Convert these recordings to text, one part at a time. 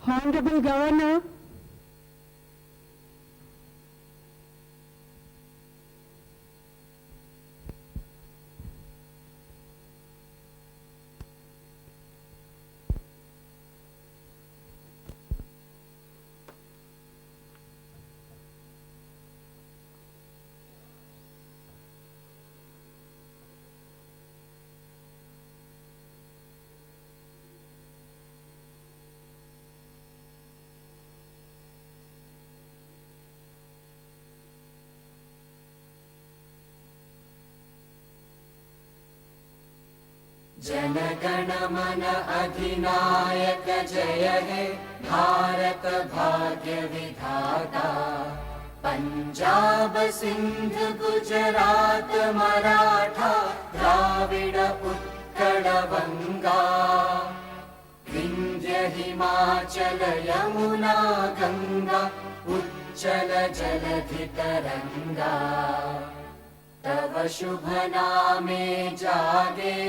Honorable Governor, जनगण मन अधिनायक जय हे भारत भाग्य विधाता। पंजाब सिंध गुजरात मराठा द्राविड़ उत्कल बंगा। विंध्य हिमाचल यमुना गंगा उच्चल जलधि तरंगा। तव शुभ नामे जागे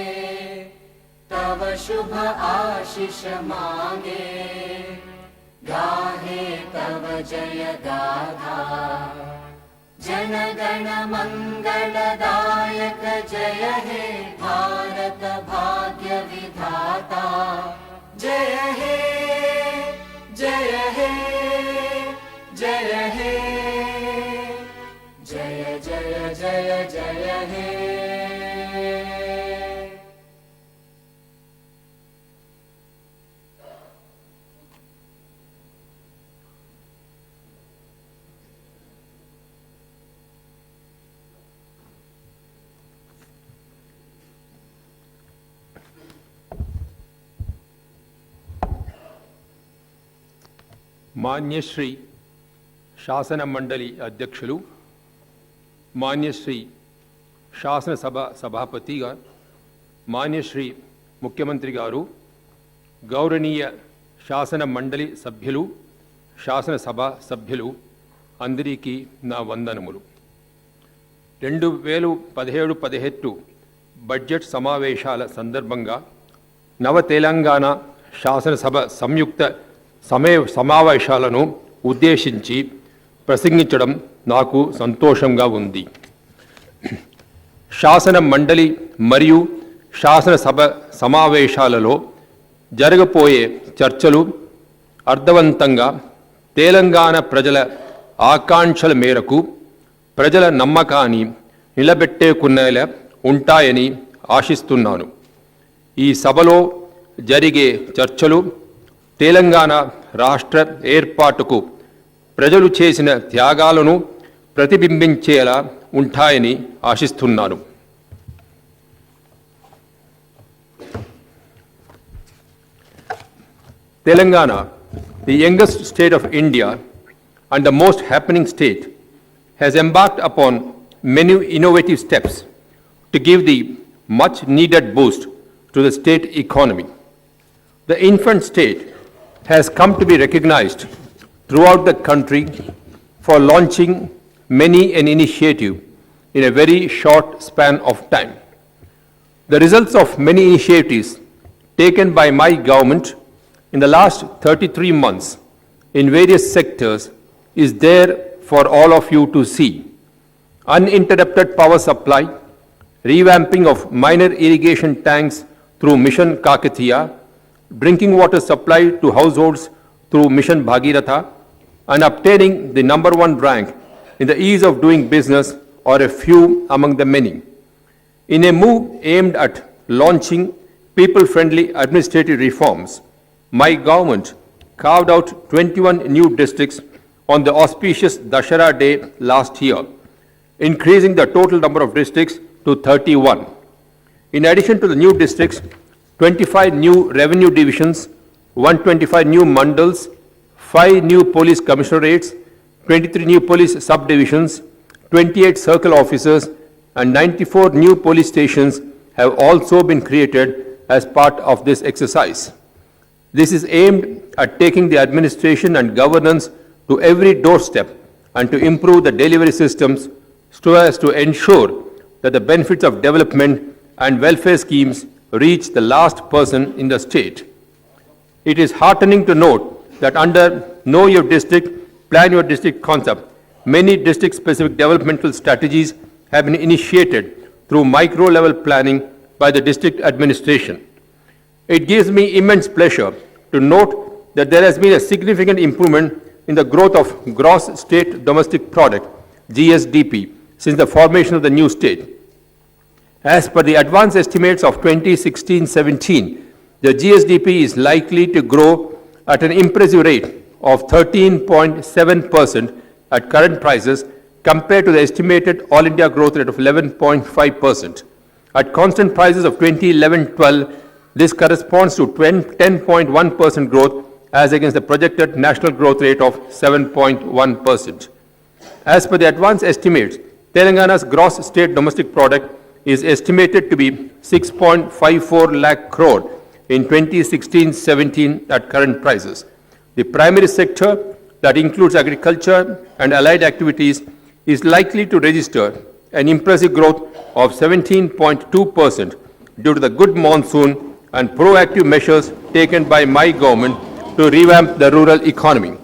तव शुभ आशीष मांगे। गाहे तव जय गाथा जनगण मंगलदायक जय हे भारत भाग्य विधाता। जय हे जय हे जय हे जय जय जय जय हे। मान्य श्री शासन मंडली अध्यक्षुलु, मान्य श्री शासन सभा सभापति गारू, मान्य श्री मुख्यमंत्री गारू, गौरवनीय शासन मंडली सभ्युलु, शासन सभा सभ्युलु अंदरिकी ना वंदनमुलु। 2017-18 बड्जेट समावेशाल संदर्भंगा नव तेलंगाण शासन सभा संयुक्त సమావేశాలను ఉద్దేశించి ప్రసంగించడం నాకు సంతోషంగా ఉంది. శాసన మండలి మరియు శాసన సభ సమావేశాలలో జరగబోయే చర్చలు అర్థవంతంగా తెలంగాణ ప్రజల ఆకాంక్షల మేరకు ప్రజల నమ్మకాన్ని నిలబెట్టుకునేలా ఉంటాయని ఆశిస్తున్నాను. ఈ సభలో జరిగే చర్చలు తెలంగాణ రాష్ట్ర ఏర్పాటుకు ప్రజలు చేసిన త్యాగాలను ప్రతిబింబించేలా ఉంటాయని ఆశిస్తున్నాను. Telangana, the youngest state of India and the most happening state, has embarked upon many innovative steps to give the much needed boost to the state economy. The infant state has come to be recognized throughout the country for launching many an initiative in a very short span of time. The results of many initiatives taken by my government in the last 33 months in various sectors is there for all of you to see. Uninterrupted power supply, revamping of minor irrigation tanks through Mission Kakatiya, drinking water supply to households through Mission Bhagiratha, and obtaining the #1 rank in the ease of doing business are a few among the many. In a move aimed at launching people-friendly administrative reforms, my government carved out 21 new districts on the auspicious Dashara day last year, increasing the total number of districts to 31. In addition to the new districts, 25 new revenue divisions, 125 new mandals, 5 new police commissionerates, 23 new police subdivisions, 28 circle officers, and 94 new police stations have also been created as part of this exercise. This is aimed at taking the administration and governance to every doorstep and to improve the delivery systems so as to ensure that the benefits of development and welfare schemes reach the last person in the state. It is heartening to note that under Know Your District, Plan Your District concept, many district-specific developmental strategies have been initiated through micro-level planning by the district administration. It gives me immense pleasure to note that there has been a significant improvement in the growth of gross state domestic product, GSDP, since the formation of the new state. As per the advanced estimates of 2016-17, the GSDP is likely to grow at an impressive rate of 13.7% at current prices compared to the estimated all India growth rate of 11.5%. At constant prices of 2011-12, this corresponds to 10.1% growth as against the projected national growth rate of 7.1%. As per the advanced estimates, Telangana's gross state domestic product is estimated to be 6.54 lakh crore in 2016-17 at current prices. The primary sector, that includes agriculture and allied activities, is likely to register an impressive growth of 17.2% due to the good monsoon and proactive measures taken by my government to revamp the rural economy.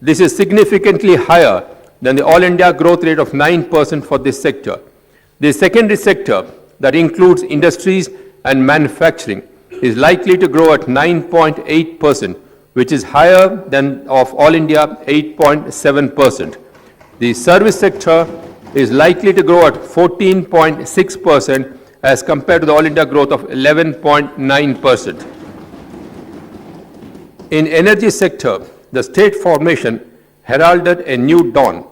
This is significantly higher than the all India growth rate of 9% for this sector. The secondary sector, that includes industries and manufacturing, is likely to grow at 9.8%, which is higher than of all India 8.7%. The service sector is likely to grow at 14.6% as compared to the all India growth of 11.9%. In energy sector, the state formation heralded a new dawn,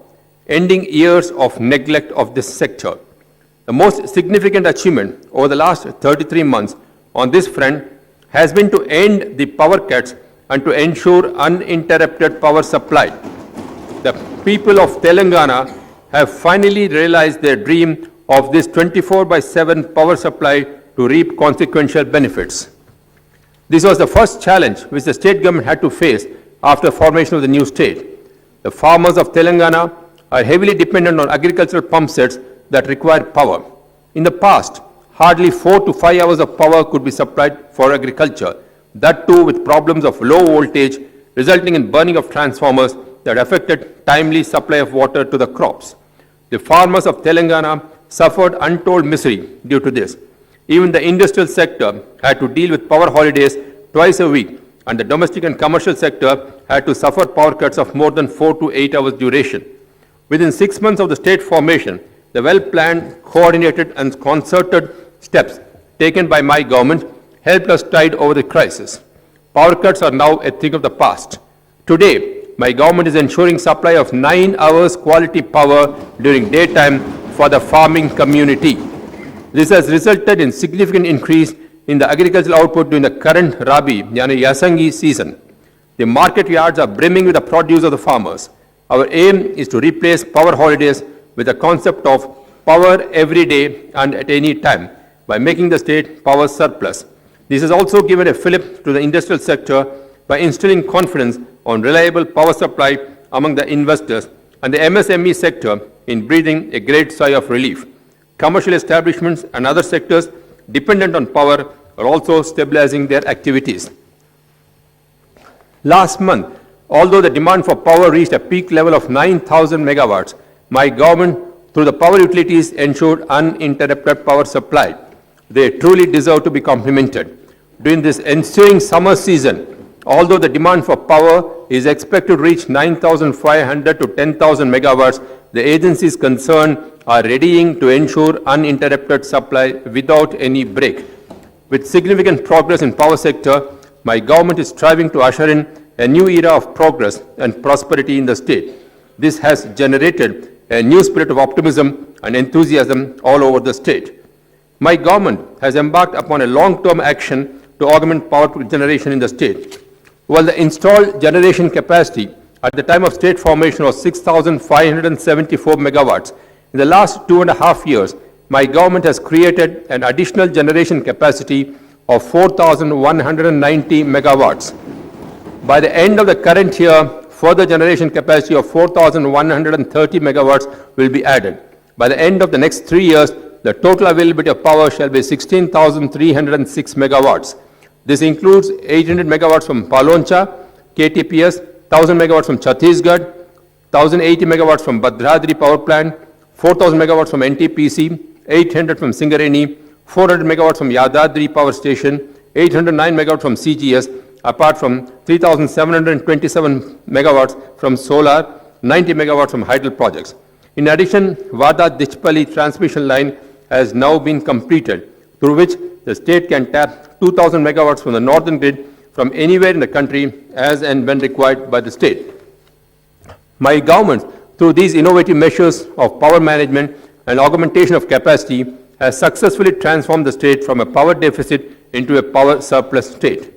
ending years of neglect of this sector. The most significant achievement over the last 33 months on this front has been to end the power cuts and to ensure uninterrupted power supply. The people of Telangana have finally realized their dream of this 24/7 power supply to reap consequential benefits. This was the first challenge which the state government had to face after formation of the new state. The farmers of Telangana are heavily dependent on agricultural pump sets that require power. In the past, hardly 4 to 5 hours of power could be supplied for agriculture, that too with problems of low voltage resulting in burning of transformers that affected timely supply of water to the crops. The farmers of Telangana suffered untold misery due to this. Even the industrial sector had to deal with power holidays twice a week, and the domestic and commercial sector had to suffer power cuts of more than 4 to 8 hours duration. Within 6 months of the state formation, the well-planned, coordinated and concerted steps taken by my government helped us tide over the crisis. Power cuts are now a thing of the past. Today, my government is ensuring supply of 9 hours quality power during daytime for the farming community. This has resulted in significant increase in the agricultural output during the current Rabi, yani Yasangi season. The market yards are brimming with the produce of the farmers. Our aim is to replace power holidays with the concept of power every day and at any time by making the state power surplus. This has also given a fillip to the industrial sector by instilling confidence on reliable power supply among the investors and the MSME sector in breathing a great sigh of relief. Commercial establishments and other sectors dependent on power are also stabilizing their activities. Last month, although the demand for power reached a peak level of 9,000 megawatts, my government, through the power utilities, ensured uninterrupted power supply. They truly deserve to be complimented. During this ensuing summer season, although the demand for power is expected to reach 9,500 to 10,000 megawatts, the agencies concerned are readying to ensure uninterrupted supply without any break. With significant progress in power sector, my government is striving to usher in a new era of progress and prosperity in the state. This has generated a new spirit of optimism and enthusiasm all over the state. My government has embarked upon a long-term action to augment power generation in the state. While the installed generation capacity at the time of state formation was 6,574 megawatts, in the last 2.5 years, my government has created an additional generation capacity of 4,190 megawatts. By the end of the current year, further generation capacity of 4,130 megawatts will be added. By the end of the next 3 years, the total availability of power shall be 16,306 megawatts. This includes 800 megawatts from Paloncha, KTPS, 1000 megawatts from Chhattisgarh, 1080 megawatts from Bhadradri Power Plant, 4000 megawatts from NTPC, 800 from Singareni, 400 megawatts from Yadadri Power Station, 809 megawatts from CGS, apart from 3,727 megawatts from solar, 90 megawatts from hydel projects. In addition, Vada-Dichpalli transmission line has now been completed, through which the state can tap 2,000 megawatts from the northern grid from anywhere in the country as and when required by the state. My government, through these innovative measures of power management and augmentation of capacity, has successfully transformed the state from a power deficit into a power surplus state.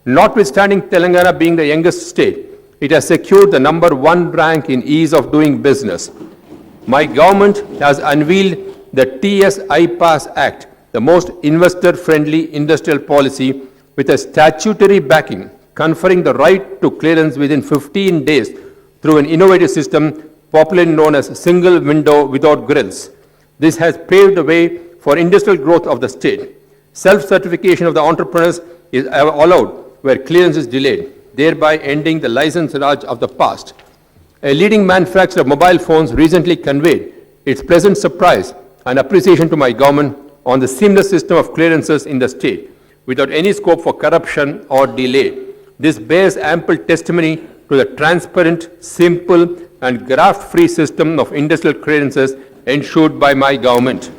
Notwithstanding Telangana being the youngest state, it has secured the #1 rank in ease of doing business. My government has unveiled the TS-IPASS Act, the most investor-friendly industrial policy with a statutory backing, conferring the right to clearance within 15 days through an innovative system popularly known as single window without grills. This has paved the way for industrial growth of the state. Self-certification of the entrepreneurs is allowed where clearance is delayed, thereby ending the license raj of the past. A leading manufacturer of mobile phones recently conveyed its pleasant surprise and appreciation to my government on the seamless system of clearances in the state, without any scope for corruption or delay. This bears ample testimony to the transparent, simple, and graft-free system of industrial clearances ensured by my government.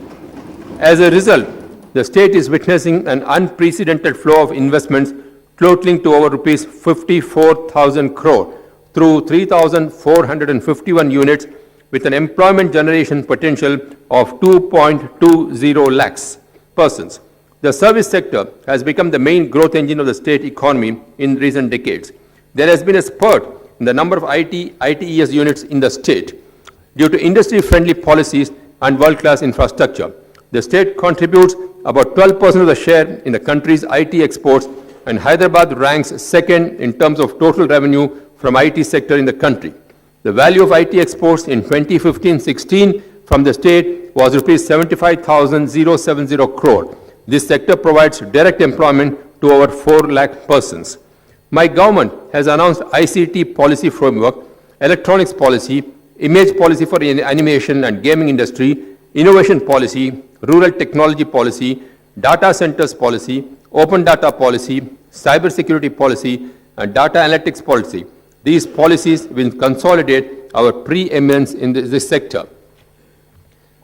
As a result, the state is witnessing an unprecedented flow of investments totaling to over rupees 54,000 crore through 3,451 units with an employment generation potential of 2.20 lakhs persons. The service sector has become the main growth engine of the state economy in recent decades. There has been a spurt in the number of ITES units in the state due to industry-friendly policies and world-class infrastructure. The state contributes about 12% of the share in the country's IT exports, and Hyderabad ranks second in terms of total revenue from IT sector in the country. The value of IT exports in 2015-16 from the state was rupees 75,070 crore. This sector provides direct employment to over 4 lakh persons. My government has announced ICT policy framework, electronics policy, image policy for animation and gaming industry, innovation policy, rural technology policy, data centers policy, open data policy, cyber security policy, and data analytics policy. These policies will consolidate our preeminence in this sector.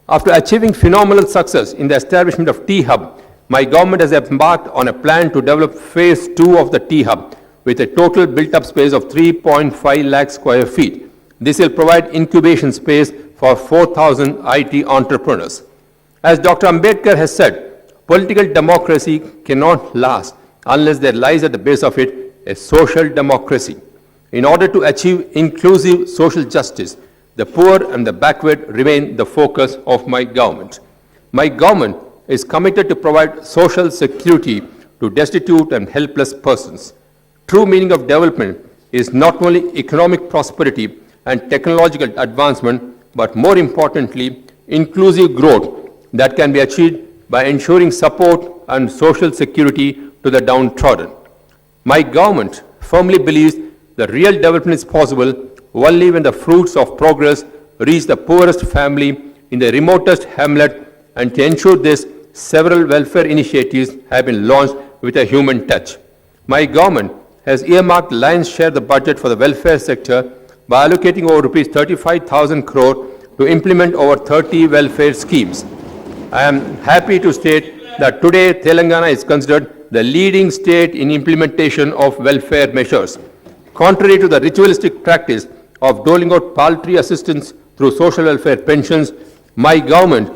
After achieving phenomenal success in the establishment of T-Hub, my government has embarked on a plan to develop phase 2 of the T-Hub with a total built-up space of 3.5 lakh square feet. This will provide incubation space for 4,000 IT entrepreneurs. As Dr. Ambedkar has said, political democracy cannot last unless there lies at the base of it a social democracy. In order to achieve inclusive social justice, the poor and the backward remain the focus of my government. My government is committed to provide social security to destitute and helpless persons. True meaning of development is not only economic prosperity and technological advancement, but more importantly, inclusive growth that can be achieved by ensuring support and social security to the downtrodden. My government firmly believes that real development is possible only when the fruits of progress reach the poorest family in the remotest hamlet, and to ensure this, several welfare initiatives have been launched with a human touch. My government has earmarked lion's share of the budget for the welfare sector by allocating over rupees 35,000 crore to implement over 30 welfare schemes. I am happy to state that today Telangana is considered the leading state in implementation of welfare measures. Contrary to the ritualistic practice of doling out paltry assistance through social welfare pensions, my government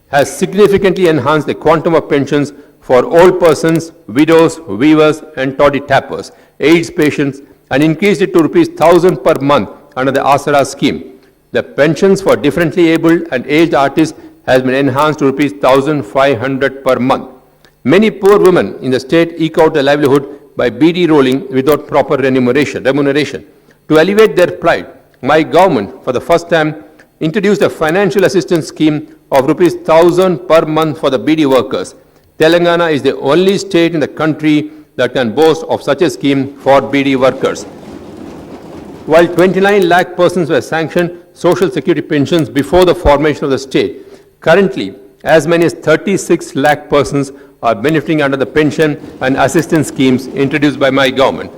has significantly enhanced the quantum of pensions for old persons, widows, weavers, and toddy tappers, AIDS patients, and increased it to rupees 1,000 per month under the Asara scheme. The pensions for differently abled and aged artists has been enhanced to rupees 1,500 per month. Many poor women in the state eke out their livelihood by beady rolling without proper remuneration. To alleviate their plight, my government, for the first time, introduced a financial assistance scheme of rupees 1,000 per month for the beady workers. Telangana is the only state in the country that can boast of such a scheme for BD workers. While 29 lakh persons were sanctioned social security pensions before the formation of the state, currently as many as 36 lakh persons are benefiting under the pension and assistance schemes introduced by my government.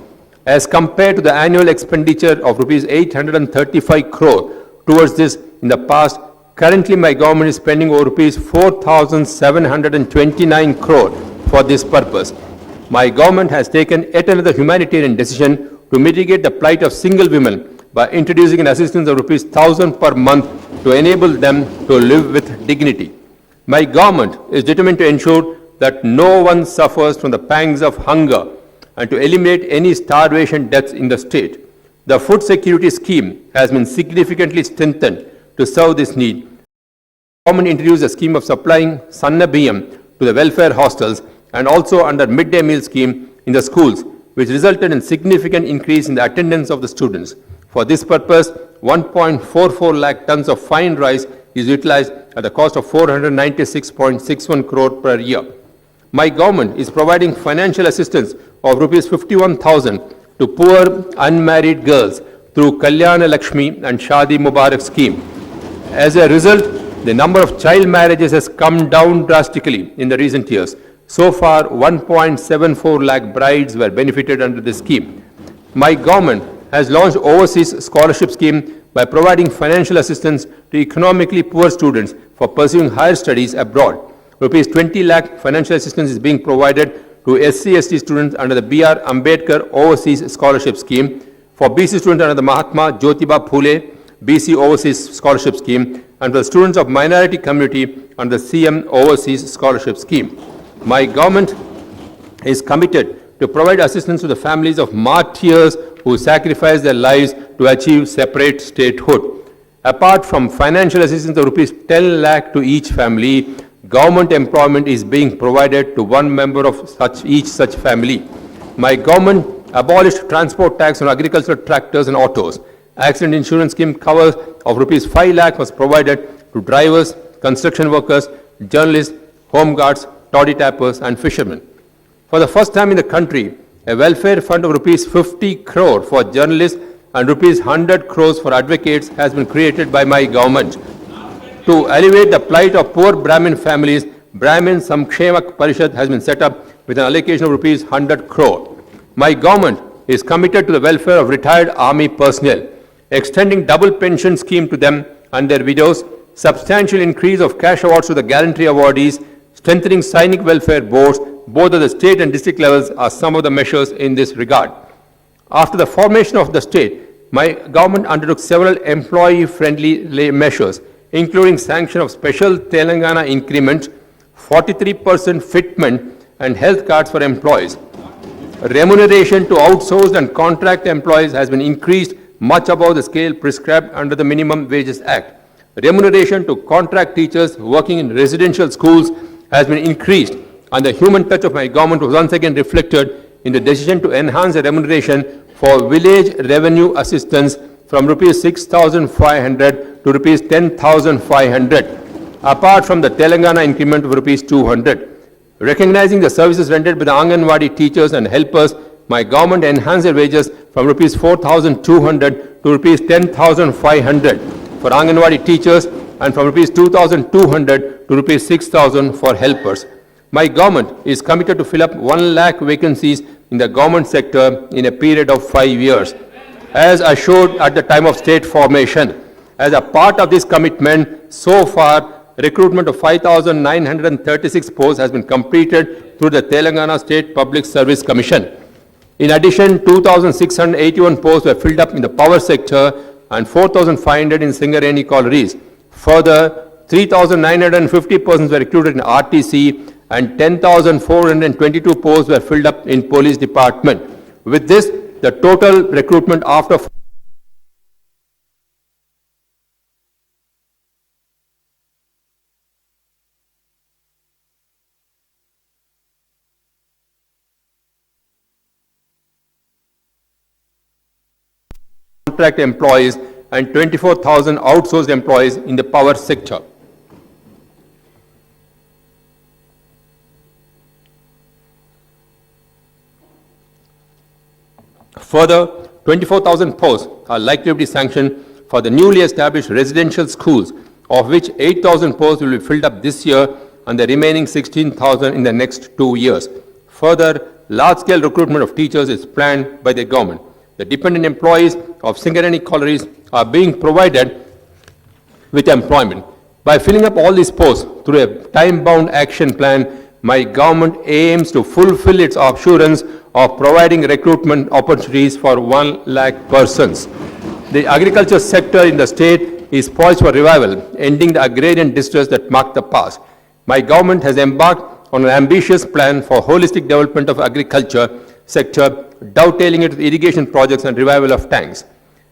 As compared to the annual expenditure of rupees 835 crore towards this in the past, currently my government is spending over rupees 4,729 crore for this purpose. My government has taken yet another humanitarian decision to mitigate the plight of single women by introducing an assistance of rupees 1,000 per month to enable them to live with dignity. My government is determined to ensure that no one suffers from the pangs of hunger and to eliminate any starvation deaths in the state. The food security scheme has been significantly strengthened to serve this need. The government introduced a scheme of supplying Sanna Biyam to the welfare hostels and also under midday meal scheme in the schools, which resulted in significant increase in the attendance of the students. For this purpose, 1.44 lakh tons of fine rice is utilized at the cost of 496.61 crore per year. My government is providing financial assistance of rupees 51,000 to poor unmarried girls through Kalyana Lakshmi and Shadi Mubarak scheme. As a result, the number of child marriages has come down drastically in the recent years. So far, 1.74 lakh brides were benefited under this scheme. My government has launched overseas scholarship scheme by providing financial assistance to economically poor students for pursuing higher studies abroad. Rupees 20 lakh financial assistance is being provided to SC/ST students under the B.R. Ambedkar Overseas Scholarship Scheme, for BC students under the Mahatma Jyotiba Phule BC Overseas Scholarship Scheme, and for the students of minority community under the CM Overseas Scholarship Scheme. My government is committed to provide assistance to the families of martyrs who sacrificed their lives to achieve separate statehood. Apart from financial assistance of rupees 10 lakh to each family, government employment is being provided to one member of each such family. My government abolished transport tax on agricultural tractors and autos. Accident insurance scheme covers of rupees 5 lakh was provided to drivers, construction workers, journalists, home guards, toddy tappers and fishermen. For the first time in the country, a welfare fund of rupees 50 crore for journalists and rupees 100 crores for advocates has been created by my government. To alleviate the plight of poor Brahmin families, Brahmin Samkshema Parishad has been set up with an allocation of rupees 100 crore. My government is committed to the welfare of retired army personnel, extending double pension scheme to them and their widows, substantial increase of cash awards to the gallantry awardees, strengthening Sainik welfare boards, both at the state and district levels are some of the measures in this regard. After the formation of the state, my government undertook several employee-friendly measures, including sanction of special Telangana increment, 43% fitment and health cards for employees. Remuneration to outsourced and contract employees has been increased much above the scale prescribed under the Minimum Wages Act. Remuneration to contract teachers working in residential schools has been increased, and the human touch of my government was once again reflected in the decision to enhance the remuneration for village revenue assistance from rupees 6,500 to rupees 10,500, apart from the Telangana increment of rupees 200. Recognizing the services rendered by the Anganwadi teachers and helpers, my government enhanced their wages from rupees 4,200 to rupees 10,500 for Anganwadi teachers and from rupees 2,200 to rupees 6,000 for helpers. My government is committed to fill up 1 lakh vacancies in the government sector in a period of 5 years, as assured at the time of state formation. As a part of this commitment, so far, recruitment of 5,936 posts has been completed through the Telangana State Public Service Commission. In addition, 2,681 posts were filled up in the power sector and 4,500 in Singareni collieries. Further, 3,950 persons were recruited in RTC and 10,422 posts were filled up in police department. With this, the total recruitment after contract employees and 24,000 outsourced employees in the power sector. Further, 24,000 posts are likely to be sanctioned for the newly established residential schools, of which 8,000 posts will be filled up this year and the remaining 16,000 in the next 2 years. Further, large-scale recruitment of teachers is planned by the government. The dependent employees of Singareni collieries are being provided with employment. By filling up all these posts through a time-bound action plan, my government aims to fulfill its assurance of providing recruitment opportunities for 1 lakh persons. The agriculture sector in the state is poised for revival, ending the agrarian distress that marked the past. My government has embarked on an ambitious plan for holistic development of agriculture sector, dovetailing it with irrigation projects and revival of tanks.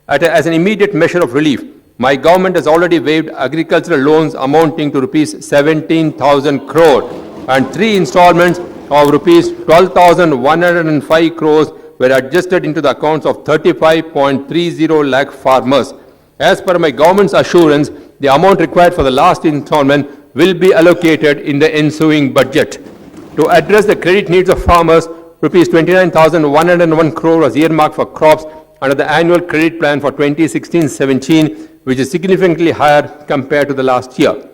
As an immediate measure of relief, my government has already waived agricultural loans amounting to rupees 17,000 crore, and 3 installments of rupees 12,105 crores were adjusted into the accounts of 35.30 lakh farmers. As per my government's assurance, the amount required for the last installment will be allocated in the ensuing budget. To address the credit needs of farmers, rupees 29,101 crore was earmarked for crops under the annual credit plan for 2016-17, which is significantly higher compared to the last year.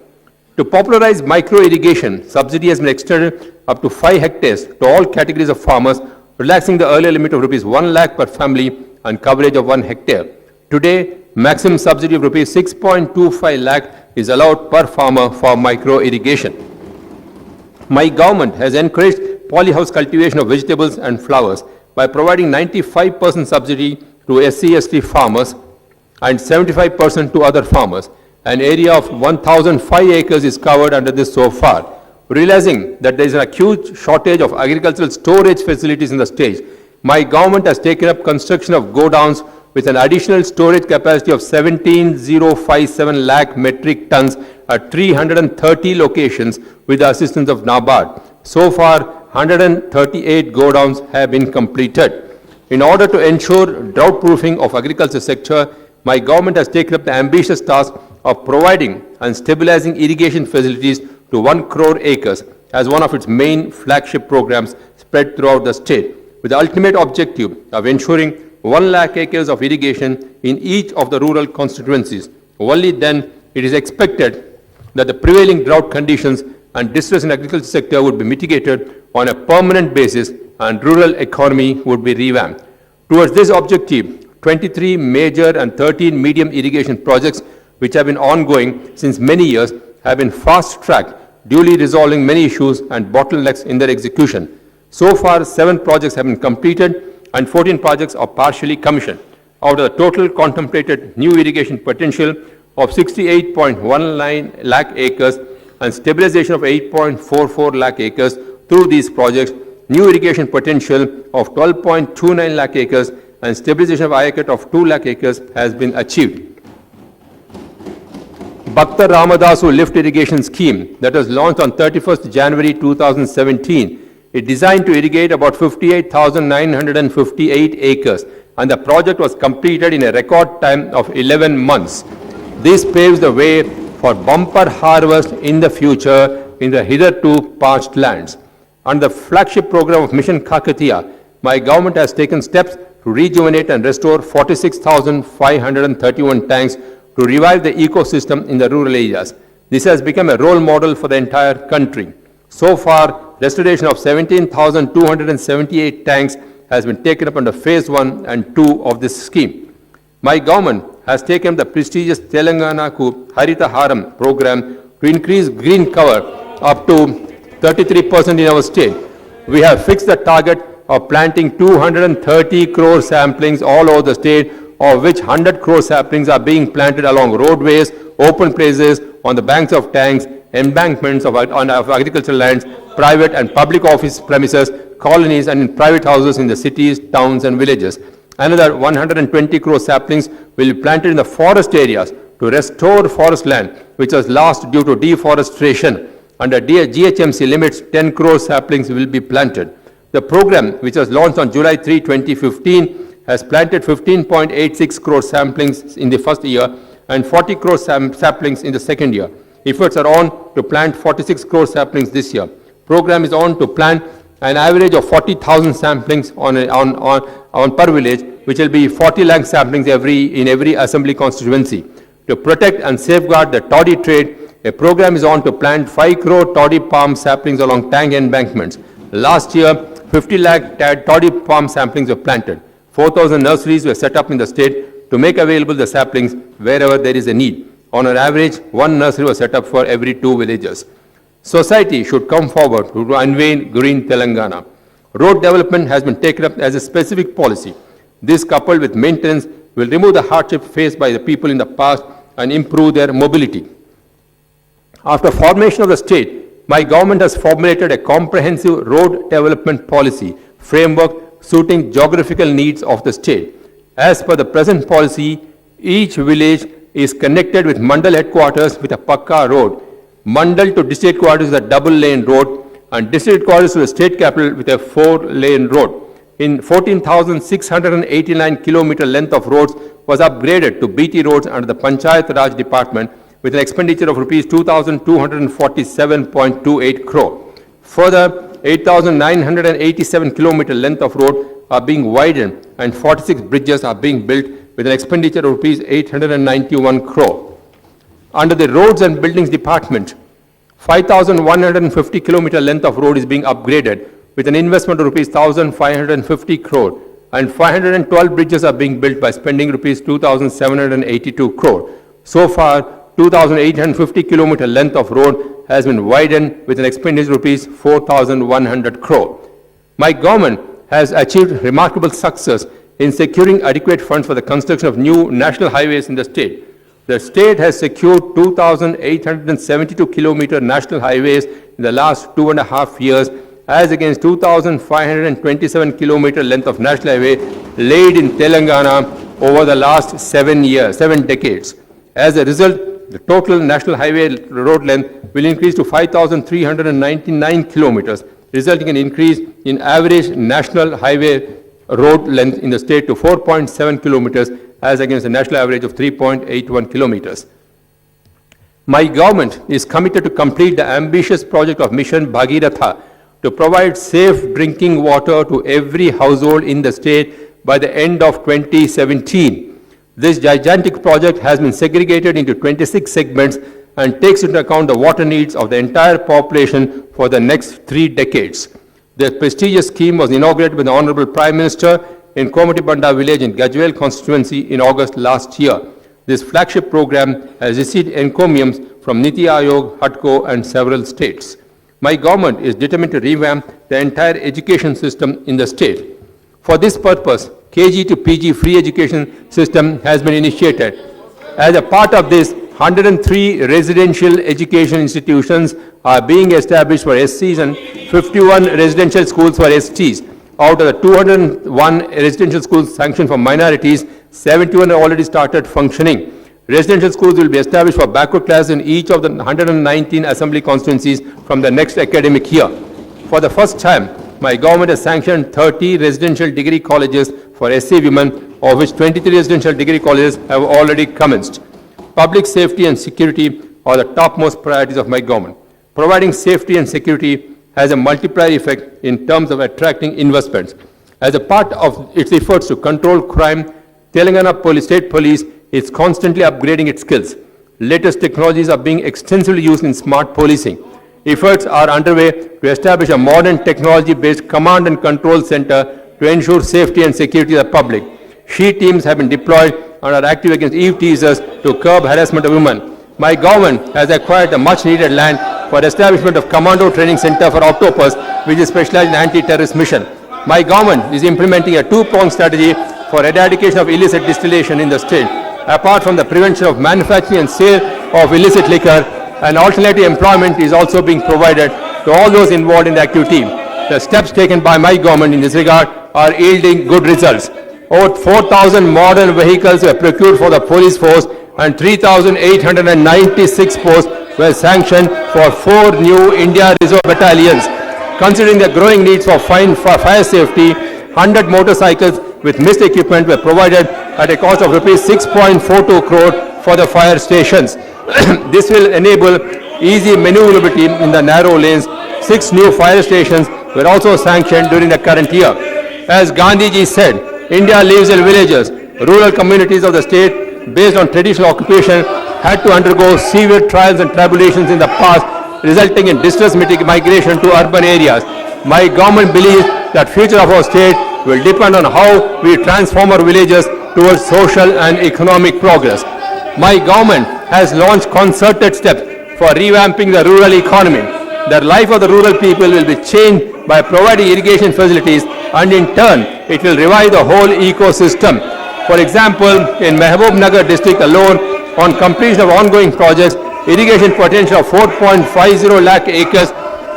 To popularize micro-irrigation, subsidy has been extended up to 5 hectares to all categories of farmers, relaxing the earlier limit of rupees 1 lakh per family and coverage of 1 hectare. Today, maximum subsidy of rupees 6.25 lakh is allowed per farmer for micro-irrigation. My government has encouraged polyhouse cultivation of vegetables and flowers by providing 95% subsidy to SC/ST farmers and 75% to other farmers. An area of 1,005 acres is covered under this so far. Realizing that there is an acute shortage of agricultural storage facilities in the state, my government has taken up construction of godowns with an additional storage capacity of 17,057 lakh metric tons at 330 locations with the assistance of NABARD. So far, 138 godowns have been completed. In order to ensure drought-proofing of agriculture sector, my government has taken up the ambitious task of providing and stabilizing irrigation facilities to 1 crore acres as one of its main flagship programs spread throughout the state, with the ultimate objective of ensuring 1 lakh acres of irrigation in each of the rural constituencies. Only then it is expected that the prevailing drought conditions and distress in agriculture sector would be mitigated on a permanent basis and rural economy would be revamped. Towards this objective, 23 major and 13 medium irrigation projects which have been ongoing since many years have been fast-tracked, duly resolving many issues and bottlenecks in their execution. So far, 7 projects have been completed and 14 projects are partially commissioned. Out of the total contemplated new irrigation potential of 68.19 lakh acres and stabilization of 8.44 lakh acres through these projects, new irrigation potential of 12.29 lakh acres and stabilization of IACAT of 2 lakh acres has been achieved. Bhakta Ramadasu lift irrigation scheme that was launched on 31st January 2017 is designed to irrigate about 58,958 acres, and the project was completed in a record time of 11 months. This paves the way for bumper harvest in the future in the hitherto parched lands. On the flagship program of Mission Kakatiya, my government has taken steps to rejuvenate and restore 46,531 tanks to revive the ecosystem in the rural areas. This has become a role model for the entire country. So far, restoration of 17,278 tanks has been taken up under phase 1 and 2 of this scheme. My government has taken the prestigious Telangana Harita Haram program to increase green cover up to 33% in our state. We have fixed the target of planting 230 crore saplings all over the state, of which 100 crore saplings are being planted along roadways, open places, on the banks of tanks, embankments of agricultural lands, private and public office premises, colonies, and in private houses in the cities, towns, and villages. Another 120 crore saplings will be planted in the forest areas to restore forest land, which was lost due to deforestation. Under GHMC limits, 10 crore saplings will be planted. The program, which was launched on July 3, 2015, has planted 15.86 crore saplings in the first year and 40 crore saplings in the second year. Efforts are on to plant 46 crore saplings this year. Program is on to plant an average of 40,000 saplings on per village, which will be 40 lakh samplings in every assembly constituency. To protect and safeguard the toddy trade, a program is on to plant 5 crore toddy palm saplings along tank embankments. Last year, 50 lakh toddy palm saplings were planted. 4,000 nurseries were set up in the state to make available the saplings wherever there is a need. On an average, one nursery was set up for every 2 villages. Society should come forward to unveil Green Telangana. Road development has been taken up as a specific policy. This, coupled with maintenance, will remove the hardship faced by the people in the past and improve their mobility. After formation of the state, my government has formulated a comprehensive road development policy framework suiting geographical needs of the state. As per the present policy, each village is connected with Mandal headquarters with a Pakka road. Mandal to district headquarters is a double-lane road, and district headquarters to the state capital with a 4-lane road. In 14,689 kilometer length of roads was upgraded to BT roads under the Panchayat Raj Department with an expenditure of rupees 2,247.28 crore. Further, 8,987 kilometer length of road are being widened and 46 bridges are being built with an expenditure of rupees 891 crore. Under the Roads and Buildings Department, 5,150 kilometer length of road is being upgraded with an investment of rupees 1,550 crore, and 512 bridges are being built by spending rupees 2,782 crore. So far, 2,850 kilometer length of road has been widened with an expenditure of rupees 4,100 crore. My government has achieved remarkable success in securing adequate funds for the construction of new national highways in the state. The state has secured 2,872 kilometer national highways in the last 2.5 years, as against 2,527 kilometer length of national highway laid in Telangana over the last 7 decades. As a result, the total national highway road length will increase to 5,399 kilometers, resulting in an increase in average national highway road length in the state to 4.7 kilometers, as against the national average of 3.81 kilometers. My government is committed to complete the ambitious project of Mission Bhagirath to provide safe drinking water to every household in the state by the end of 2017. This gigantic project has been segregated into 26 segments and takes into account the water needs of the entire population for the next 3 decades. The prestigious scheme was inaugurated by the Honorable Prime Minister in Komatibanda village in Gajwel constituency in August last year. This flagship program has received encomiums from Niti Aayog, HUDCO and several states. My government is determined to revamp the entire education system in the state. For this purpose, KG to PG free education system has been initiated. As a part of this, 103 residential education institutions are being established for SCs and 51 residential schools for STs. Out of the 201 residential schools sanctioned for minorities, 71 have already started functioning. Residential schools will be established for backward classes in each of the 119 assembly constituencies from the next academic year. For the first time, my government has sanctioned 30 residential degree colleges for SC women, of which 23 residential degree colleges have already commenced. Public safety and security are the topmost priorities of my government. Providing safety and security has a multiplier effect in terms of attracting investments. As a part of its efforts to control crime, Telangana State Police is constantly upgrading its skills. Latest technologies are being extensively used in smart policing. Efforts are underway to establish a modern technology-based command and control center to ensure safety and security of the public. She teams have been deployed and are active against eve teasers to curb harassment of women. My government has acquired a much-needed land for establishment of Commando Training Center for Octopus, which is specialized in anti-terrorist mission. My government is implementing a two-pronged strategy for eradication of illicit distillation in the state. Apart from the prevention of manufacturing and sale of illicit liquor, an alternative employment is also being provided to all those involved in the activity. The steps taken by my government in this regard are yielding good results. Over 4,000 modern vehicles were procured for the police force and 3,896 posts were sanctioned for 4 new India Reserve battalions. Considering the growing needs for fire safety, 100 motorcycles with mist equipment were provided at a cost of rupees 6.42 crore for the fire stations. This will enable easy maneuverability in the narrow lanes. 6 new fire stations were also sanctioned during the current year. As Gandhiji said, India lives in villages. Rural communities of the state, based on traditional occupation, had to undergo severe trials and tribulations in the past, resulting in distress migration to urban areas. My government believes that future of our state will depend on how we transform our villages towards social and economic progress. My government has launched concerted steps for revamping the rural economy. The life of the rural people will be changed by providing irrigation facilities, and in turn, it will revive the whole ecosystem. For example, in Mehboob Nagar district alone, on completion of ongoing projects, irrigation potential of 4.50 lakh acres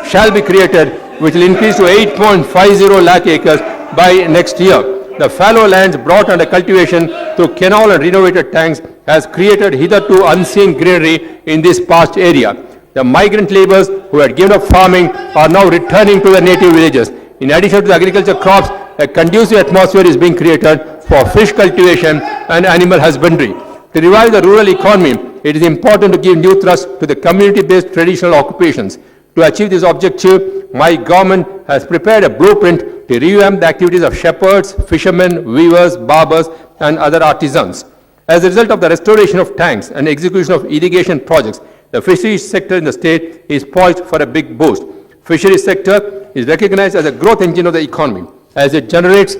shall be created, which will increase to 8.50 lakh acres by next year. The fallow lands brought under cultivation through canal and renovated tanks has created hitherto unseen greenery in this parched area. The migrant laborers who had given up farming are now returning to their native villages. In addition to the agriculture crops, a conducive atmosphere is being created for fish cultivation and animal husbandry. To revive the rural economy, it is important to give new thrust to the community-based traditional occupations. To achieve this objective, my government has prepared a blueprint to revamp the activities of shepherds, fishermen, weavers, barbers, and other artisans. As a result of the restoration of tanks and execution of irrigation projects, the fisheries sector in the state is poised for a big boost. Fisheries sector is recognized as a growth engine of the economy, as it generates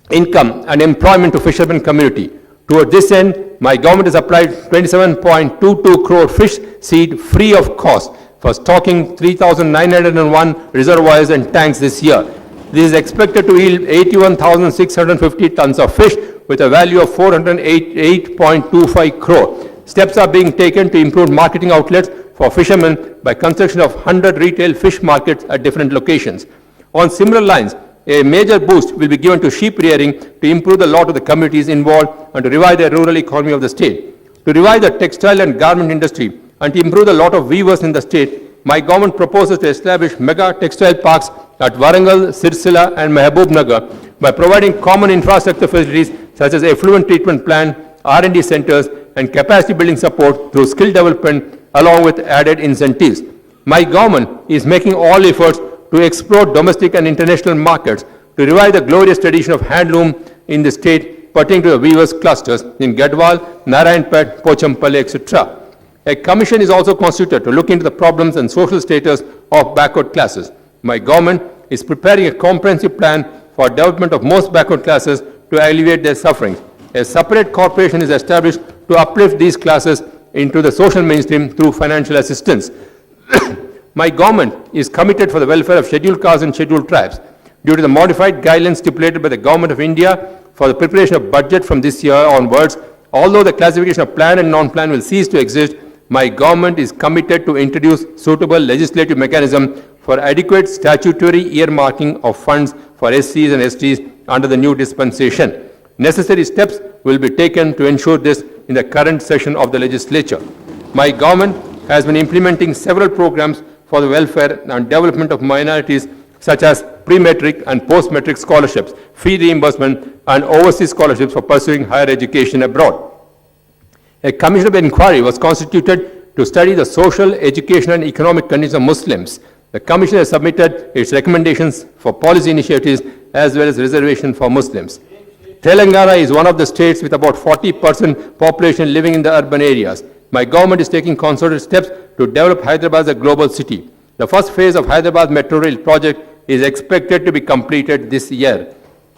income and employment to fishermen community. Toward this end, my government has applied 27.22 crore fish seed free of cost for stocking 3,901 reservoirs and tanks this year. This is expected to yield 81,650 tons of fish with a value of 408.25 crore. Steps are being taken to improve marketing outlets for fishermen by construction of 100 retail fish markets at different locations. On similar lines, a major boost will be given to sheep rearing to improve the lot of the communities involved and to revive the rural economy of the state. To revive the textile and garment industry and to improve the lot of weavers in the state, my government proposes to establish mega textile parks at Warangal, Sirsila and Mehboob Nagar by providing common infrastructure facilities such as effluent treatment plant, R&D centers and capacity building support through skill development along with added incentives. My government is making all efforts to explore domestic and international markets to revive the glorious tradition of handloom in the state pertaining to the weavers clusters in Gadwal, Narayanpet, Pochampally, etc. A commission is also constituted to look into the problems and social status of backward classes. My government is preparing a comprehensive plan for development of most backward classes to alleviate their sufferings. A separate corporation is established to uplift these classes into the social mainstream through financial assistance. My government is committed for the welfare of scheduled castes and scheduled tribes. Due to the modified guidelines stipulated by the Government of India for the preparation of budget from this year onwards, although the classification of planned and non-planned will cease to exist, my government is committed to introduce suitable legislative mechanism for adequate statutory earmarking of funds for SCs and STs under the new dispensation. Necessary steps will be taken to ensure this in the current session of the legislature. My government has been implementing several programs for the welfare and development of minorities such as pre-metric and post-metric scholarships, fee reimbursement and overseas scholarships for pursuing higher education abroad. A commission of inquiry was constituted to study the social, educational and economic conditions of Muslims. The commission has submitted its recommendations for policy initiatives as well as reservation for Muslims. Telangana is one of the states with about 40% population living in the urban areas. My government is taking concerted steps to develop Hyderabad as a global city. The first phase of Hyderabad Metro Rail project is expected to be completed this year.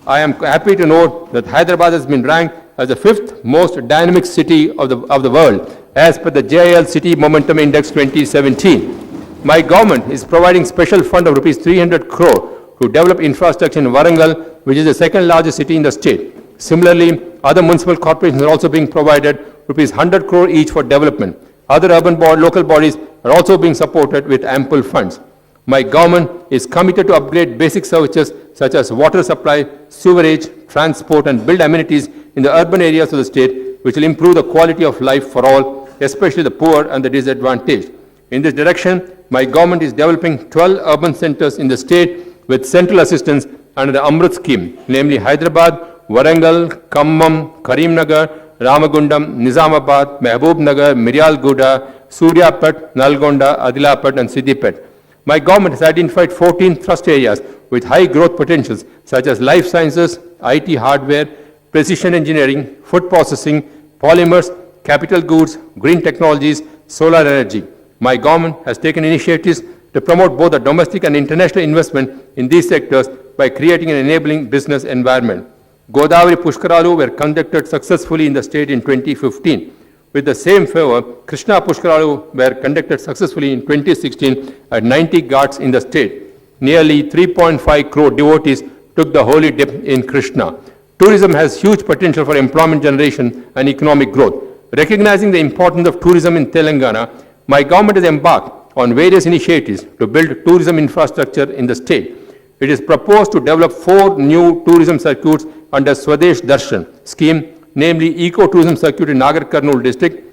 I am happy to note that Hyderabad has been ranked as the 5th most dynamic city of the world as per the JIL City Momentum Index 2017. My government is providing special fund of rupees 300 crore to develop infrastructure in Warangal, which is the second largest city in the state. Similarly, other municipal corporations are also being provided rupees 100 crore each for development. Other urban local bodies are also being supported with ample funds. My government is committed to upgrade basic services such as water supply, sewerage, transport and build amenities in the urban areas of the state, which will improve the quality of life for all, especially the poor and the disadvantaged. In this direction, my government is developing 12 urban centers in the state with central assistance under the Amrit scheme, namely Hyderabad, Warangal, Khammam, Karimnagar, Ramagundam, Nizamabad, Mehboob Nagar, Miryalguda, Suryapet, Nalgonda, Adilapet and Siddipet. My government has identified 14 thrust areas with high growth potentials such as life sciences, IT hardware, precision engineering, food processing, polymers, capital goods, green technologies, solar energy. My government has taken initiatives to promote both the domestic and international investment in these sectors by creating an enabling business environment. Godavari Pushkaralu were conducted successfully in the state in 2015. With the same fervor, Krishna Pushkaralu were conducted successfully in 2016 at 90 ghats in the state. Nearly 3.5 crore devotees took the holy dip in Krishna. Tourism has huge potential for employment generation and economic growth. Recognizing the importance of tourism in Telangana, my government has embarked on various initiatives to build tourism infrastructure in the state. It is proposed to develop 4 new tourism circuits under Swadesh Darshan scheme, namely Eco-Tourism Circuit in Nagar Karnool district,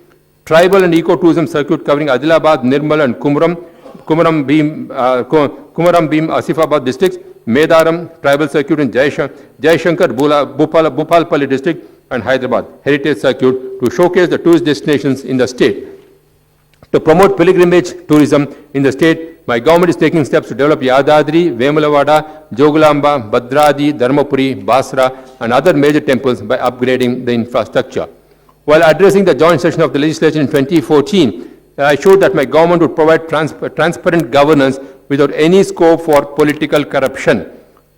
Tribal and Eco-Tourism Circuit covering Adilabad, Nirmal and Kumaram Bhim Asifabad districts, Medaram Tribal Circuit in Jaishankar, Bhupalpalli district and Hyderabad Heritage Circuit to showcase the tourist destinations in the state. To promote pilgrimage tourism in the state, my government is taking steps to develop Yadadri, Vemulavada, Jogulamba, Bhadradi, Dharmapuri, Basra, and other major temples by upgrading the infrastructure. While addressing the joint session of the legislature in 2014, I showed that my government would provide transparent governance without any scope for political corruption.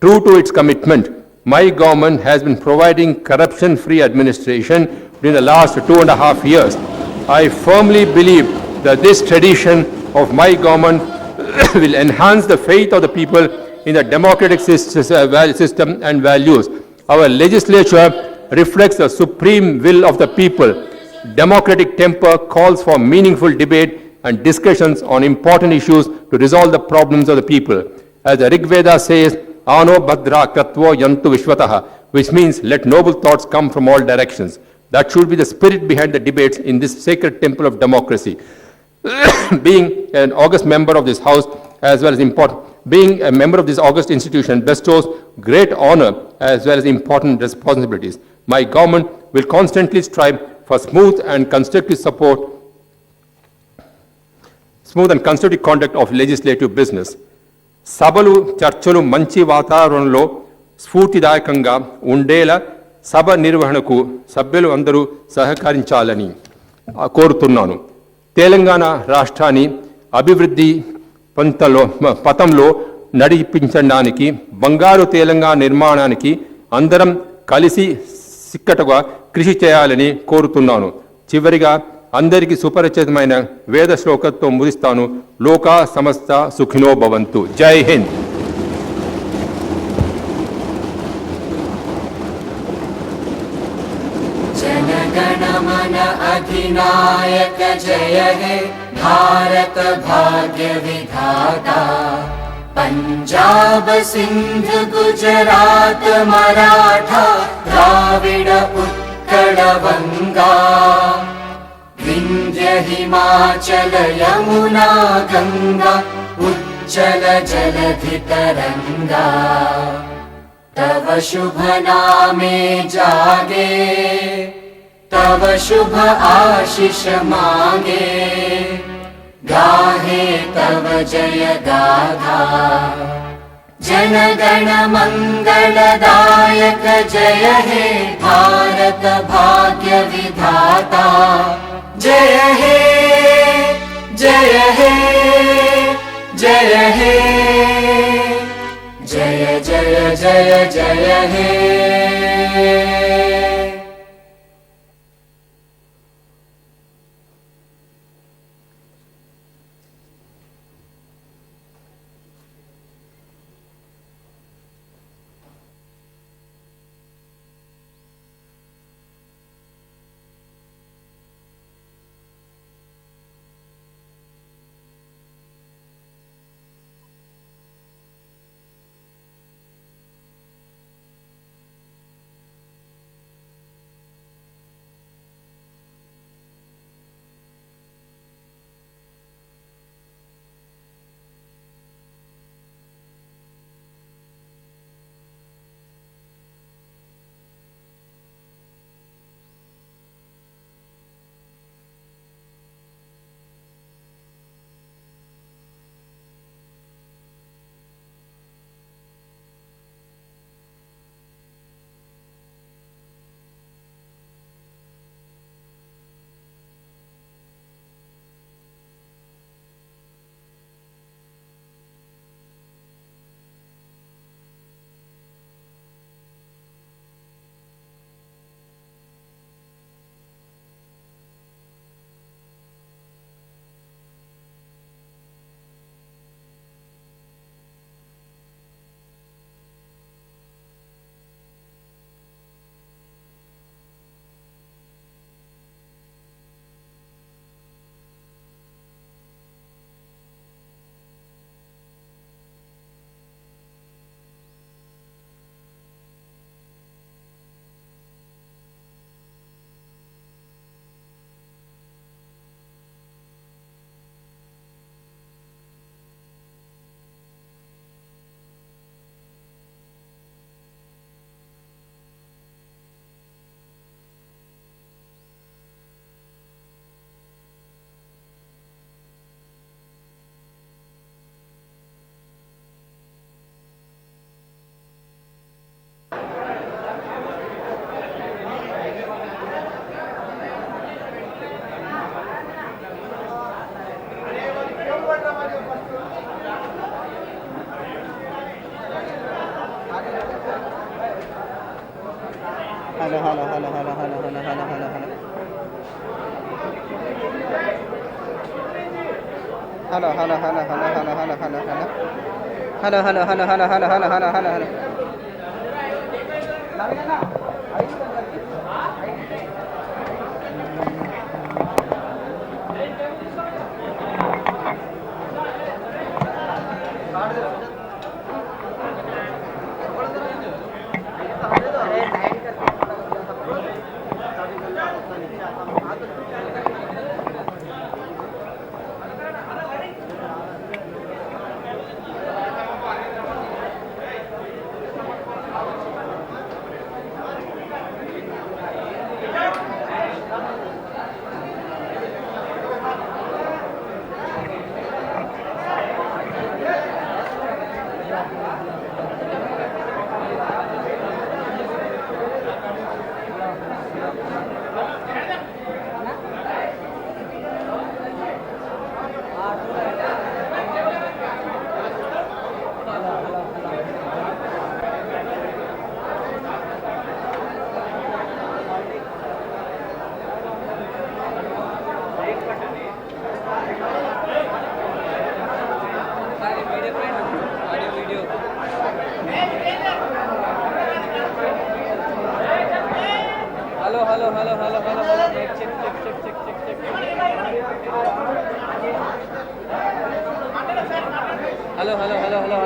True to its commitment, my government has been providing corruption-free administration during the last 2.5 years. I firmly believe that this tradition of my government will enhance the faith of the people in the democratic system and values. Our legislature reflects the supreme will of the people. Democratic temper calls for meaningful debate and discussions on important issues to resolve the problems of the people. As the Rig Veda says, Ano Bhadra Kratvo Yantu Vishwataha, which means let noble thoughts come from all directions. That should be the spirit behind the debates in this sacred temple of democracy. Being an august member of this house, as well as being a member of this august institution bestows great honor as well as important responsibilities. My government will constantly strive for smooth and constructive conduct of legislative business. సభలు చర్చలు మంచి వాతావరణంలో స్ఫూర్తిదాయకంగా ఉండేలా సభ నిర్వహణకు సభ్యులు అందరూ సహకరించాలని కోరుతున్నాను. తెలంగాణ రాష్ట్రాన్ని అభివృద్ధి పథంలో నడిపించడానికి బంగారు తెలంగాణ నిర్మాణానికి అందరం కలిసి సిక్కటగా కృషి చేయాలని కోరుతున్నాను. చివరిగా అందరికీ సుపరిచితమైన వేద శ్లోకంతో ముగిస్తాను. లోకా సమస్త సుఖినో భవంతు. జై హింద్. जनगण मन अधिनायक जय हे भारत भाग्य विधाता पंजाब सिंध गुजरात मराठा द्राविड उत्कल बंगा विंध्य हिमाचल यमुना गंगा उज्जल जलधि तरंगा तव शुभ नामे जागे तव शुभ आशीष मांगे गाहे तव जय गाथा जन गण मंगलदायक जय हे भारत भाग्य विधाता जय हे जय हे जय हे जय जय जय जय हे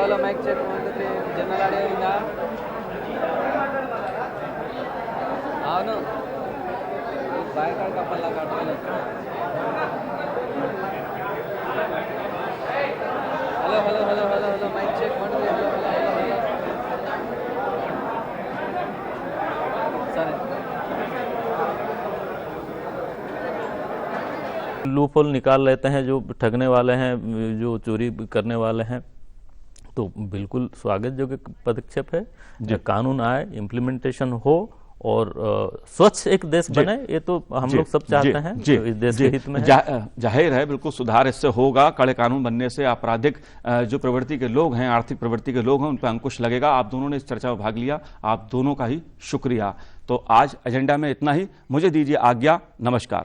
hello mic check general audio ఉందా? అవును బాయకాడ కప్పల్లా కాదు. హలో మైక్ చెక్ సరే. लूपहोल निकाल लेते हैं जो ठगने वाले हैं, जो चोरी करने वाले हैं, तो बिल्कुल स्वागत योग्य पदक्षेप है। कानून आए, इम्प्लीमेंटेशन हो और स्वच्छ एक देश बने, ये तो हम लोग सब चाहते हैं। इस देश के हित में जाहिर है, बिल्कुल सुधार इससे होगा। कड़े कानून बनने से आपराधिक जो प्रवृत्ति के लोग हैं, आर्थिक प्रवृत्ति के लोग हैं, उन पर अंकुश लगेगा। आप दोनों ने इस चर्चा में भाग लिया, आप दोनों का ही शुक्रिया। तो आज एजेंडा में इतना ही, मुझे दीजिए आज्ञा, नमस्कार।